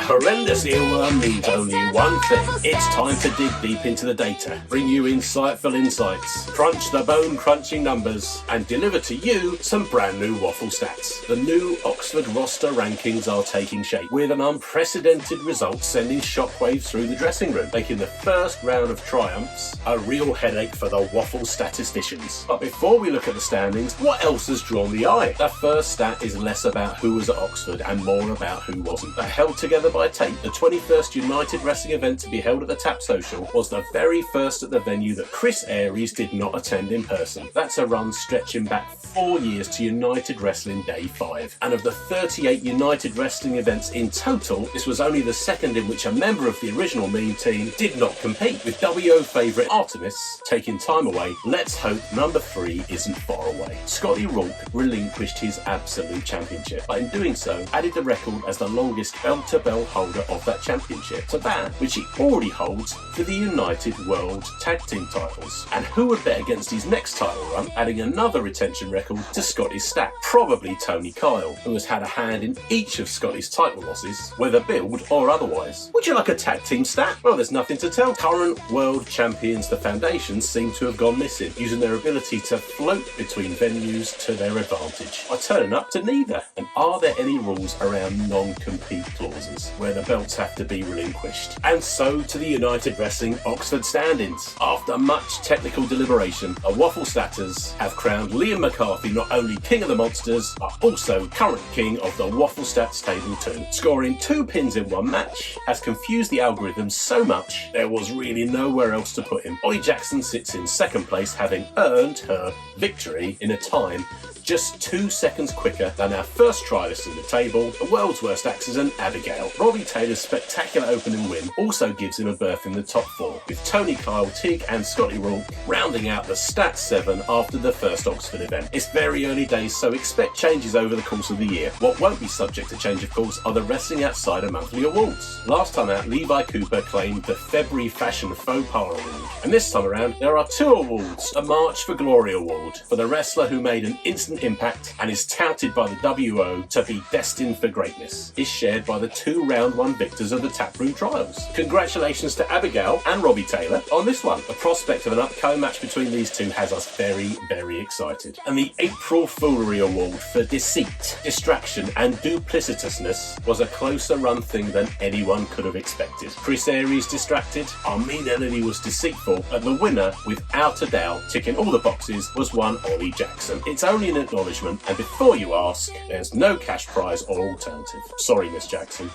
horrendous earworm means only one thing. It's time to dig deep into the data, bring you insightful insights, crunch the bone-crunching numbers, and deliver to you some brand new Waffle stats. The new Oxford roster rankings are taking shape, with an unprecedented result sending shockwaves through the dressing room, making the first round of triumphs a real headache for the Waffle statisticians. But before we look at the standings, what else has drawn the eye? The first stat is less about who was at Oxford and more about who wasn't. Held together by tape, the 21st United Wrestling event to be held at the Tap Social was the very first at the venue that Chris Aries did not attend in person. That's a run stretching back 4 years to United Wrestling Day 5. And of the 38 United Wrestling events in total, this was only the second in which a member of the original Mean Team did not compete. With WO favourite Artemis taking time away, let's hope number 3 isn't far away. Scotty Rourke relinquished his Absolute Championship, but in doing so added the record as the longest belt-to-belt holder of that championship to that which he already holds for the United World Tag Team titles. And who would bet against his next title run, adding another retention record to Scotty's stack? Probably Tony Kyle, who has had a hand in each of Scotty's title losses, whether billed or otherwise. Would you like a tag team stat? Well, there's nothing to tell. Current world champions, the Foundations, seem to have gone missing, using their ability to float between venues to their advantage by turning up to neither. And are there any rules around non-compete clauses where the belts have to be relinquished? And so to the United Wrestling Oxford standings. After much technical deliberation, the Waffle Statters have crowned Liam McCarthy not only King of the Monsters, but also current King of the Waffle Stats table too. Scoring 2 pins in one match has confused the algorithm so much there was really nowhere else to put him. Ollie Jackson sits in second place, having earned her victory in a time just 2 seconds quicker than our first trialist in the table, the world's worst accident, Abigail. Robbie Taylor's spectacular opening win also gives him a berth in the top 4, with Tony Kyle, Tig and Scotty Rourke rounding out the Stats 7 after the first Oxford event. It's very early days, so expect changes over the course of the year. What won't be subject to change, of course, are the Wrestling Outsider monthly awards. Last time out, Levi Cooper claimed the February Fashion Faux Pas Award. And this time around, there are 2 awards. A March for Glory Award for the wrestler who made an instant impact and is touted by the WO to be destined for greatness, is shared by the 2 round 1 victors of the Taproom Trials. Congratulations to Abigail and Robbie Taylor on this one. The prospect of an upcoming match between these two has us very, very excited. And the April Foolery Award for deceit, distraction and duplicitousness was a closer run thing than anyone could have expected. Chris Aries distracted, Armin Eleni was deceitful, but the winner, without a doubt, ticking all the boxes, was one Ollie Jackson. It's only an acknowledgement, and before you ask, there's no cash prize or alternative. Sorry, Miss Jackson.